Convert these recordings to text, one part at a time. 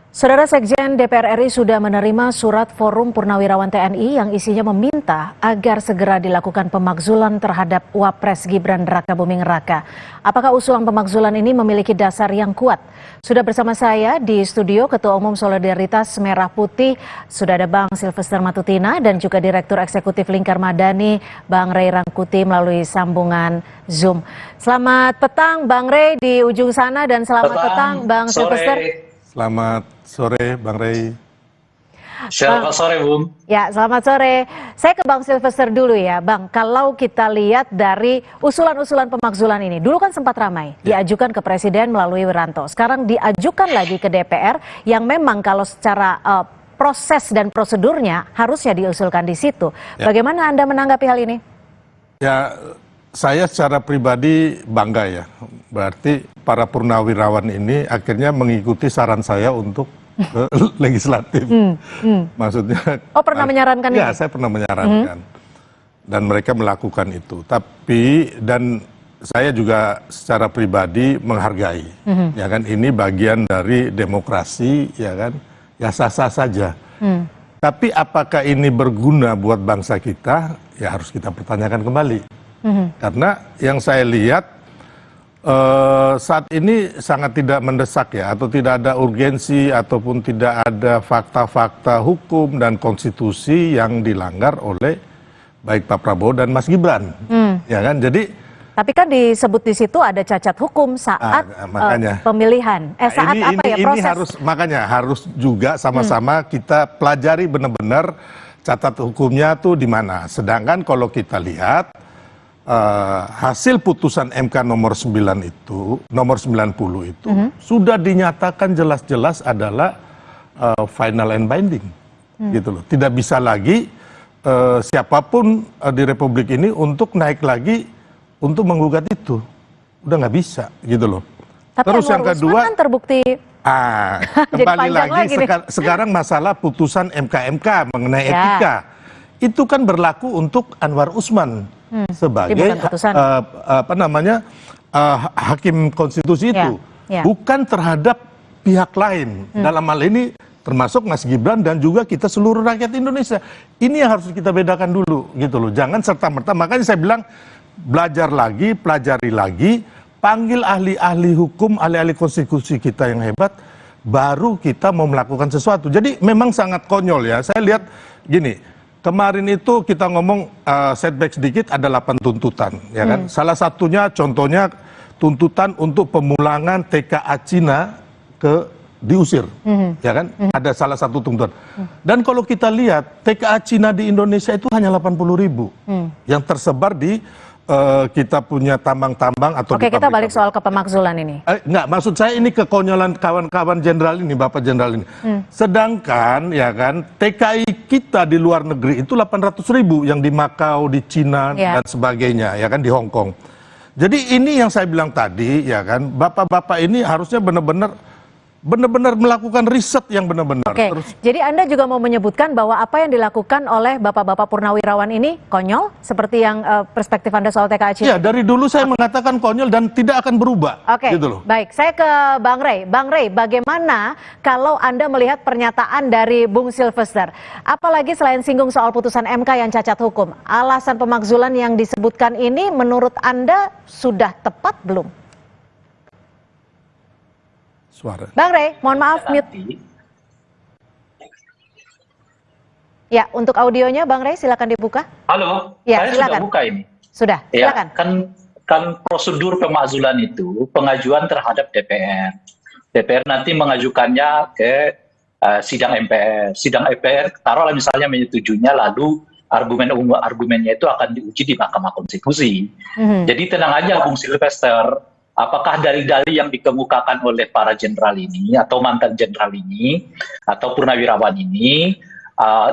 Saudara Sekjen DPR RI sudah menerima surat Forum Purnawirawan TNI yang isinya meminta agar segera dilakukan pemakzulan terhadap Wapres Gibran Rakabuming Raka. Apakah usulan pemakzulan ini memiliki dasar yang kuat? Sudah bersama saya di studio Ketua Umum Solidaritas Merah Putih, sudah ada Bang Silvester Matutina dan juga Direktur Eksekutif Lingkar Madani, Bang Ray Rangkuti melalui sambungan Zoom. Selamat petang Bang Ray di ujung sana dan selamat petang Bang Silvester. Selamat sore, Bang Ray. Selamat sore, Bung. Ya, selamat sore. Saya ke Bang Silvester dulu ya, Bang. Kalau kita lihat dari usulan-usulan pemakzulan ini, dulu kan sempat ramai, diajukan ke Presiden melalui Wiranto. Sekarang diajukan lagi ke DPR, yang memang kalau secara proses dan prosedurnya harusnya diusulkan di situ. Bagaimana Anda menanggapi hal ini? Ya, saya secara pribadi bangga ya. Berarti para purnawirawan ini akhirnya mengikuti saran saya untuk ke legislatif. Maksudnya. Oh, pernah menyarankan ini? Ya, saya pernah menyarankan. Dan mereka melakukan itu. Tapi, dan saya juga secara pribadi menghargai. Ya kan, ini bagian dari demokrasi, ya kan. Ya sah-sah saja. Tapi apakah ini berguna buat bangsa kita? Ya harus kita pertanyakan kembali. Karena yang saya lihat saat ini sangat tidak mendesak ya, atau tidak ada urgensi ataupun tidak ada fakta-fakta hukum dan konstitusi yang dilanggar oleh baik Pak Prabowo dan Mas Gibran, ya kan? Jadi tapi kan disebut di situ ada cacat hukum saat pemilihan. Saat apa ya proses? Ini harus, makanya harus juga sama-sama kita pelajari benar-benar cacat hukumnya tuh di mana. Sedangkan kalau kita lihat hasil putusan MK nomor 9 itu, nomor 90 itu sudah dinyatakan jelas-jelas adalah final and binding, gitu loh. Tidak bisa lagi siapapun di Republik ini untuk naik lagi untuk menggugat itu, udah nggak bisa, gitu loh. Tapi terus yang kedua kan terbukti. Kembali lagi sekarang masalah putusan MK mengenai etika itu kan berlaku untuk Anwar Usman. Sebagai hakim konstitusi itu, bukan terhadap pihak lain. Dalam hal ini termasuk Mas Gibran dan juga kita seluruh rakyat Indonesia. Ini yang harus kita bedakan dulu, gitu loh. Jangan serta-merta. Makanya saya bilang belajar lagi, pelajari lagi, panggil ahli-ahli hukum, ahli-ahli konstitusi kita yang hebat, baru kita mau melakukan sesuatu. Jadi memang sangat konyol ya. Saya lihat gini. Kemarin itu kita ngomong setback sedikit ada 8 tuntutan, ya kan? Salah satunya contohnya tuntutan untuk pemulangan TKA Cina diusir, ya kan? Ada salah satu tuntutan. Dan kalau kita lihat TKA Cina di Indonesia itu hanya 80.000 yang tersebar di kita punya tambang-tambang atau. Oke, kita balik soal ke pemakzulan ini. Enggak, maksud saya ini kekonyolan kawan-kawan jenderal ini, Bapak Jenderal ini. Sedangkan ya kan TKI kita di luar negeri itu 800.000 yang di Makau, di Cina dan sebagainya, ya kan, di Hong Kong. Jadi ini yang saya bilang tadi, ya kan, bapak-bapak ini harusnya benar-benar melakukan riset yang benar-benar. Oke, jadi Anda juga mau menyebutkan bahwa apa yang dilakukan oleh bapak-bapak purnawirawan ini konyol, seperti yang perspektif Anda soal TKA Cina? Iya, dari dulu saya mengatakan konyol dan tidak akan berubah. Oke, gitu loh. Baik. Saya ke Bang Ray. Bang Ray, bagaimana kalau Anda melihat pernyataan dari Bung Silvester? Apalagi selain singgung soal putusan MK yang cacat hukum, alasan pemakzulan yang disebutkan ini menurut Anda sudah tepat belum? Suara. Bang Ray, mohon maaf mute. Ya, untuk audionya Bang Ray silakan dibuka. Halo, ya, saya silakan. sudah buka ini. Sudah, silakan. Ya, kan prosedur pemakzulan itu pengajuan terhadap DPR. DPR nanti mengajukannya ke sidang MPR. Sidang MPR taruhlah misalnya menyetujuinya, lalu argumennya itu akan diuji di Mahkamah Konstitusi. Jadi tenang aja Bung Silvester. Apakah dalil-dalil yang dikemukakan oleh para jenderal ini atau mantan jenderal ini atau purnawirawan ini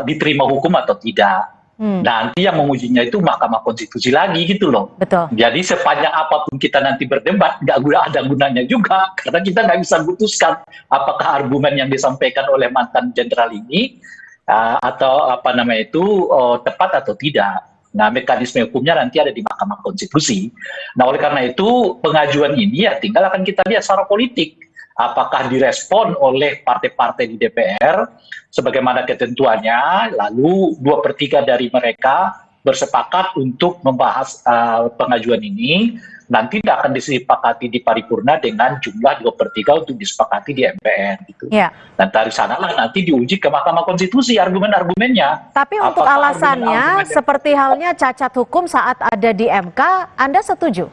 diterima hukum atau tidak? Nanti yang mengujinya itu Mahkamah Konstitusi lagi, gitu loh. Betul. Jadi sepanjang apapun kita nanti berdebat, nggak ada gunanya juga, karena kita nggak bisa putuskan apakah argumen yang disampaikan oleh mantan jenderal ini atau tepat atau tidak. Nah, mekanisme hukumnya nanti ada di Mahkamah Konstitusi. Nah, oleh karena itu pengajuan ini ya tinggal akan kita lihat secara politik. apakah direspon oleh partai-partai di DPR sebagaimana ketentuannya, lalu 2/3 dari mereka bersepakat untuk membahas pengajuan ini, nanti tidak akan disepakati di paripurna dengan jumlah 2/3 untuk disepakati di MPR gitu. Ya. Dan dari sanalah nanti diuji ke Mahkamah Konstitusi argumen-argumennya. Tapi untuk Apakah alasannya argumen-argumen seperti halnya cacat hukum saat ada di MK, Anda setuju?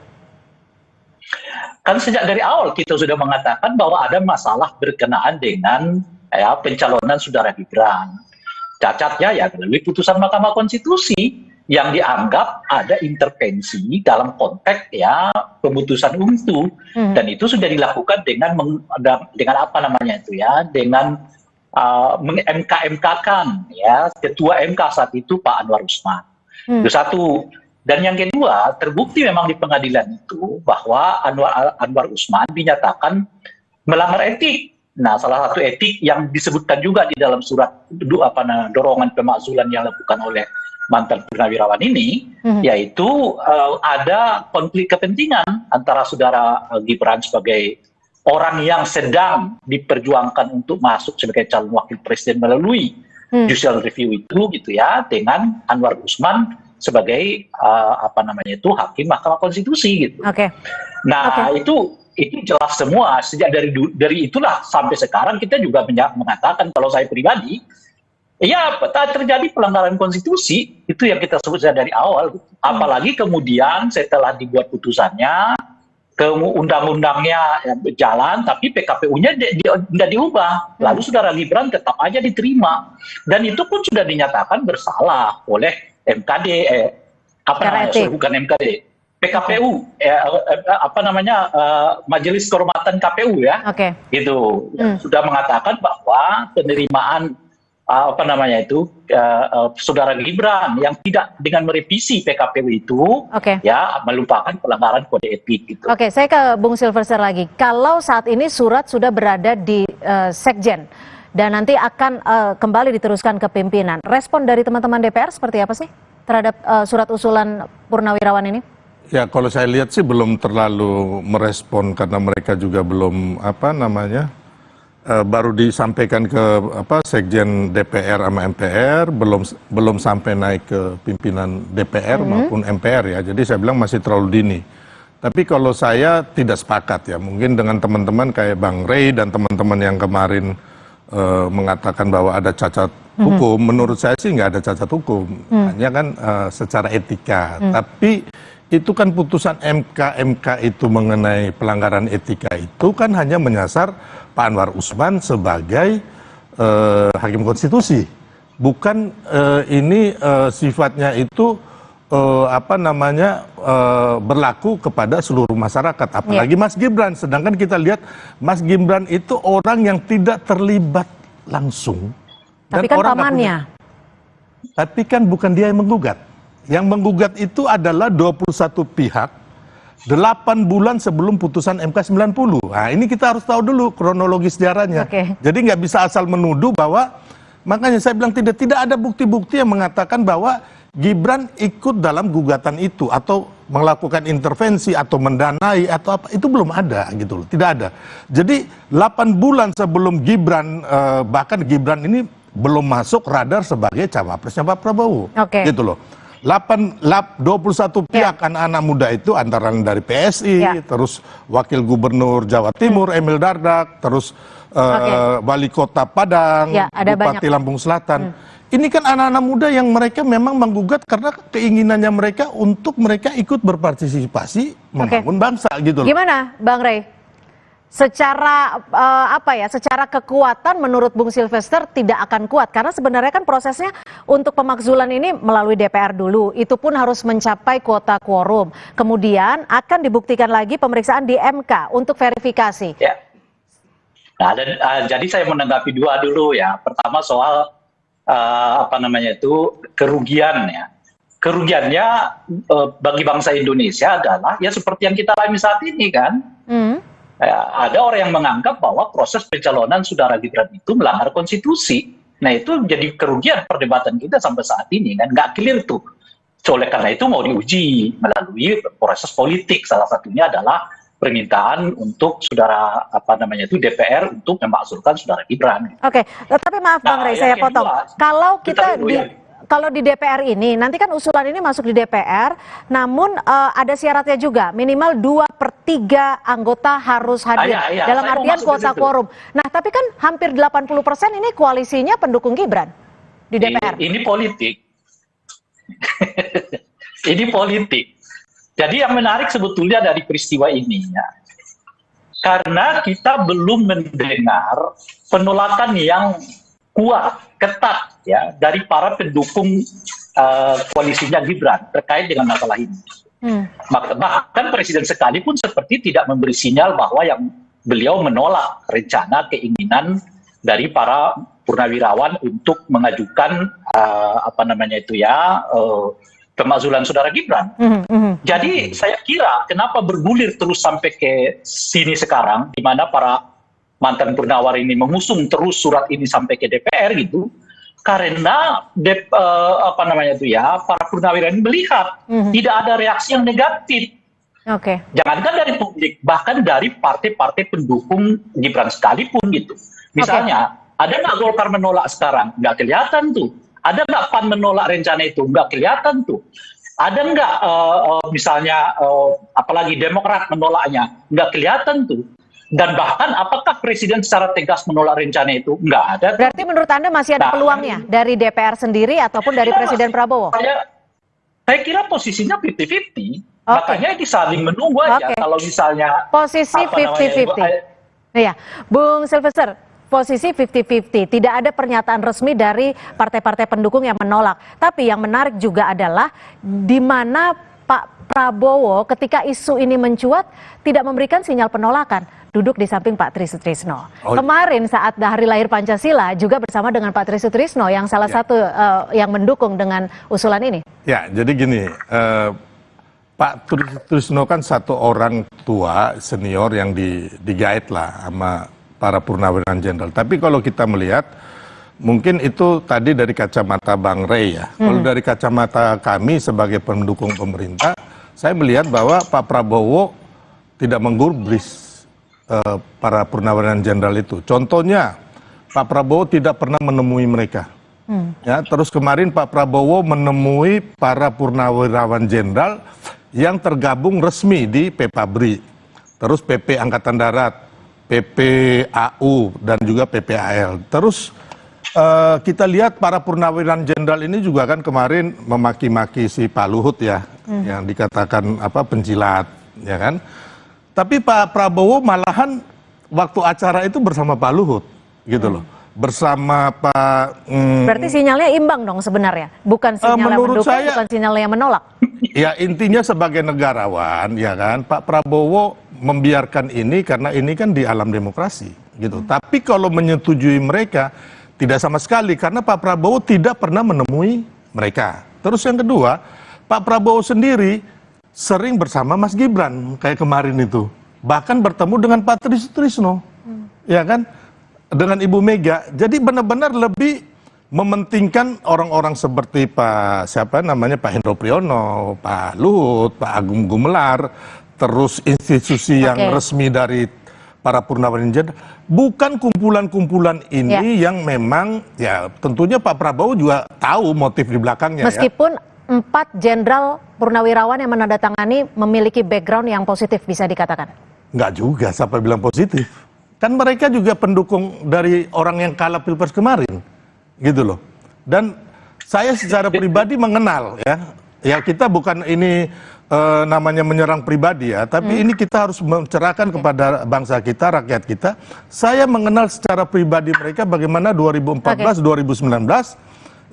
kan sejak dari awal kita sudah mengatakan bahwa ada masalah berkenaan dengan pencalonan saudara Gibran. Cacatnya ya melalui putusan Mahkamah Konstitusi yang dianggap ada intervensi dalam konteks pemutusan itu, dan itu sudah dilakukan dengan apa namanya itu dengan meng-MK-MK-kan ketua MK saat itu Pak Anwar Usman. Itu satu. Dan yang kedua, terbukti memang di pengadilan itu bahwa Anwar Usman dinyatakan melanggar etik. Nah, salah satu etik yang disebutkan juga di dalam surat dorongan pemakzulan yang dilakukan oleh mantan purnawirawan ini, yaitu ada konflik kepentingan antara saudara Gibran sebagai orang yang sedang diperjuangkan untuk masuk sebagai calon wakil presiden melalui judicial review itu gitu dengan Anwar Usman sebagai hakim Mahkamah Konstitusi gitu. Nah, itu jelas semua sejak dari itulah sampai sekarang kita juga mengatakan kalau saya pribadi terjadi pelanggaran konstitusi, itu yang kita sebut dari awal. Apalagi kemudian setelah dibuat putusannya, undang-undangnya berjalan, tapi PKPU-nya tidak diubah. Lalu saudara Gibran tetap aja diterima, dan itu pun sudah dinyatakan bersalah oleh MKD, bukan MKD, PKPU, Majelis Kehormatan KPU gitu, sudah mengatakan bahwa penerimaan saudara Gibran yang tidak dengan merevisi PKPU itu melupakan pelanggaran kode etik gitu. Oke, saya ke Bung Silverster lagi. Kalau saat ini surat sudah berada di Sekjen dan nanti akan kembali diteruskan ke pimpinan, respon dari teman-teman DPR seperti apa sih terhadap surat usulan Purnawirawan ini? Ya, kalau saya lihat sih belum terlalu merespon karena mereka juga belum baru disampaikan ke Sekjen DPR sama MPR, belum sampai naik ke pimpinan DPR maupun MPR ya. Jadi saya bilang masih terlalu dini. Tapi kalau saya tidak sepakat ya, mungkin dengan teman-teman kayak Bang Rey dan teman-teman yang kemarin mengatakan bahwa ada cacat hukum, menurut saya sih nggak ada cacat hukum, hanya kan secara etika. Tapi itu kan putusan MK itu mengenai pelanggaran etika itu kan hanya menyasar Pak Anwar Usman sebagai hakim konstitusi, bukan ini sifatnya itu berlaku kepada seluruh masyarakat, apalagi Mas Gibran. Sedangkan kita lihat Mas Gibran itu orang yang tidak terlibat langsung. Tapi kan pamannya. Tapi kan bukan dia yang menggugat. Yang menggugat itu adalah 21 pihak 8 bulan sebelum putusan MK 90. Nah, ini kita harus tahu dulu kronologi sejarahnya. Jadi nggak bisa asal menuduh bahwa, makanya saya bilang tidak ada bukti-bukti yang mengatakan bahwa Gibran ikut dalam gugatan itu atau melakukan intervensi atau mendanai atau apa, itu belum ada gitu loh, tidak ada. Jadi 8 bulan sebelum Gibran, bahkan Gibran ini belum masuk radar sebagai cawapresnya Pak Prabowo, gitu loh. 21 pihak anak-anak muda itu antara dari PSI, terus Wakil Gubernur Jawa Timur Emil Dardak, terus Wali Kota Padang, Bupati Lampung Selatan. Ini kan anak-anak muda yang mereka memang menggugat karena keinginannya mereka untuk mereka ikut berpartisipasi membangun bangsa gitu loh. Gimana Bang Rey? Secara secara kekuatan menurut Bung Silverster tidak akan kuat karena sebenarnya kan prosesnya untuk pemakzulan ini melalui DPR dulu, itu pun harus mencapai kuota quorum, kemudian akan dibuktikan lagi pemeriksaan di MK untuk verifikasi. Nah, jadi saya menanggapi dua dulu ya. Pertama soal kerugian ya. Kerugiannya bagi bangsa Indonesia adalah ya seperti yang kita alami saat ini kan. Ada orang yang menganggap bahwa proses pencalonan saudara Gibran itu melanggar konstitusi. Nah, itu jadi kerugian perdebatan kita sampai saat ini kan, nggak clear tuh. Oleh karena itu mau diuji melalui proses politik, salah satunya adalah permintaan untuk saudara DPR untuk memakzulkan saudara Gibran. Oke, tapi maaf Bang Rey, saya potong. Kalau kita kalau di DPR ini, nanti kan usulan ini masuk di DPR, namun ada syaratnya juga, minimal 2/3 anggota harus hadir, dalam artian kuota quorum. Nah, tapi kan hampir 80% ini koalisinya pendukung Gibran di DPR. Ini politik. Ini politik. Jadi yang menarik sebetulnya dari peristiwa ini, ya, karena kita belum mendengar penolakan yang kuat, ketat, ya, dari para pendukung koalisinya Gibran terkait dengan masalah ini. Bahkan Presiden sekalipun seperti tidak memberi sinyal bahwa yang beliau menolak rencana keinginan dari para purnawirawan untuk mengajukan pemakzulan saudara Gibran. Jadi saya kira kenapa bergulir terus sampai ke sini sekarang, di mana para mantan purnawar ini mengusung terus surat ini sampai ke DPR gitu, karena para purnawira ini melihat tidak ada reaksi yang negatif. Jangankan dari publik, bahkan dari partai-partai pendukung Gibran sekalipun gitu. Misalnya, ada nggak Golkar menolak sekarang? Nggak kelihatan tuh. Ada nggak PAN menolak rencana itu? Nggak kelihatan tuh. Ada nggak apalagi Demokrat menolaknya? Nggak kelihatan tuh. Dan bahkan apakah Presiden secara tegas menolak rencana itu? Nggak ada. Berarti menurut Anda masih ada peluangnya dari DPR sendiri ataupun dari Presiden Prabowo? Saya kira posisinya 50-50. Makanya ini saling menunggu aja. Kalau misalnya posisi 50-50. Iya, Bung Sylvester, posisi 50-50, tidak ada pernyataan resmi dari partai-partai pendukung yang menolak. Tapi yang menarik juga adalah di mana Pak Prabowo ketika isu ini mencuat tidak memberikan sinyal penolakan, duduk di samping Pak Tri Sutrisno. Kemarin saat hari lahir Pancasila juga bersama dengan Pak Tri Sutrisno yang salah satu yang mendukung dengan usulan ini. Ya, jadi gini, Pak Tri Sutrisno kan satu orang tua senior yang digait lah sama para purnawirawan jenderal. Tapi kalau kita melihat, mungkin itu tadi dari kacamata Bang Rey ya. Kalau dari kacamata kami sebagai pendukung pemerintah, saya melihat bahwa Pak Prabowo tidak menggubris para purnawirawan jenderal itu. Contohnya, Pak Prabowo tidak pernah menemui mereka. Ya, terus kemarin Pak Prabowo menemui para purnawirawan jenderal yang tergabung resmi di PPABRI, terus PP Angkatan Darat, PPAU, dan juga PPAL. Terus kita lihat para purnawirawan jenderal ini juga kan kemarin memaki-maki si Pak Luhut ya, yang dikatakan penjilat, ya kan. Tapi Pak Prabowo malahan waktu acara itu bersama Pak Luhut, gitu loh. Bersama Pak... Berarti sinyalnya imbang dong sebenarnya? Bukan sinyal yang mendukung, bukan sinyal yang menolak? Ya intinya sebagai negarawan, ya kan, Pak Prabowo membiarkan ini karena ini kan di alam demokrasi, gitu. Tapi kalau menyetujui mereka, tidak sama sekali, karena Pak Prabowo tidak pernah menemui mereka. Terus yang kedua, Pak Prabowo sendiri sering bersama Mas Gibran, kayak kemarin itu. Bahkan bertemu dengan Pak Tri Sutrisno, ya kan, dengan Ibu Mega. Jadi benar-benar lebih mementingkan orang-orang seperti Pak Hendro Priyono, Pak Luhut, Pak Agung Gumelar, terus institusi yang resmi dari para purnawirawan jenderal, bukan kumpulan-kumpulan ini yang memang ya tentunya Pak Prabowo juga tahu motif di belakangnya. Meskipun 4 jenderal purnawirawan yang menandatangani memiliki background yang positif, bisa dikatakan? Enggak juga, siapa bilang positif? Kan mereka juga pendukung dari orang yang kalah Pilpres kemarin, gitu loh. Dan saya secara pribadi mengenal ya kita bukan ini namanya menyerang pribadi ya, tapi ini kita harus mencerahkan kepada bangsa kita, rakyat kita. Saya mengenal secara pribadi mereka bagaimana 2014, 2019,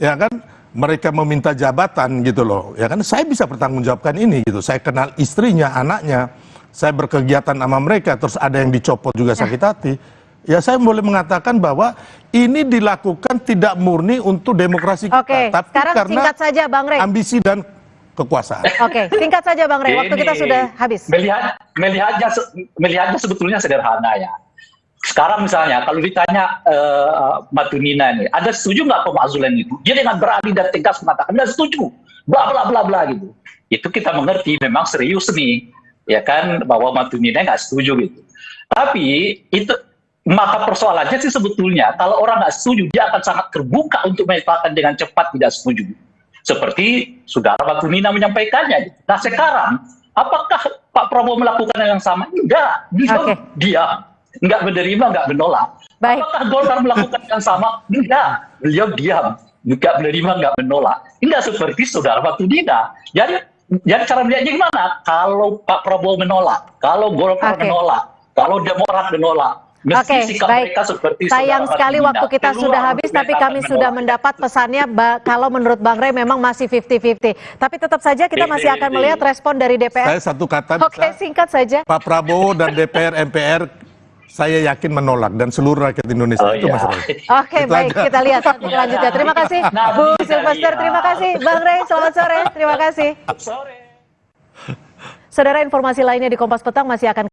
ya kan, mereka meminta jabatan gitu loh, ya kan. Saya bisa bertanggungjawabkan ini gitu. Saya kenal istrinya, anaknya, saya berkegiatan sama mereka, terus ada yang dicopot juga sakit hati. Ya saya boleh mengatakan bahwa ini dilakukan tidak murni untuk demokrasi kita, tapi sekarang karena singkat saja, Bang Rey, ambisi dan kekuasaan. Singkat saja Bang Rey, waktu kita sudah habis. Melihatnya sebetulnya sederhana ya. Sekarang misalnya kalau ditanya Matunina ini, ada setuju nggak pemakzulan itu? Dia dengan berani dan tegas mengatakan nggak setuju, bla bla bla bla gitu. Itu kita mengerti memang serius nih. ya kan, bahwa Matunina nggak setuju gitu. Tapi itu maka persoalannya sih sebetulnya kalau orang nggak setuju dia akan sangat terbuka untuk menyatakan dengan cepat tidak setuju. Seperti saudara Matunina menyampaikannya. Nah sekarang apakah Pak Prabowo melakukan yang sama? Enggak, dia nggak menerima, nggak menolak. Baik. Apakah Golkar melakukan yang sama? Enggak, beliau diam, nggak menerima, nggak menolak. Enggak seperti saudara Matunina. Jadi cara melihatnya gimana? Kalau Pak Prabowo menolak, kalau Golkar menolak, kalau Demokrat menolak, meski sikap mereka seperti sayang sekali waktu kita sudah habis, tapi kami sudah mendapat pesannya kalau menurut Bang Rey memang masih 50-50. Tapi tetap saja kita masih akan melihat respon dari DPR. Saya satu kata singkat saja. Pak Prabowo dan DPR, MPR, saya yakin menolak dan seluruh rakyat Indonesia. Itu Mas Roy. Baik, kita lihat selanjutnya. Terima kasih Bu Sylvester, terima kasih Bang Rey, selamat sore, terima kasih. Saudara, informasi lainnya di Kompas Petang masih akan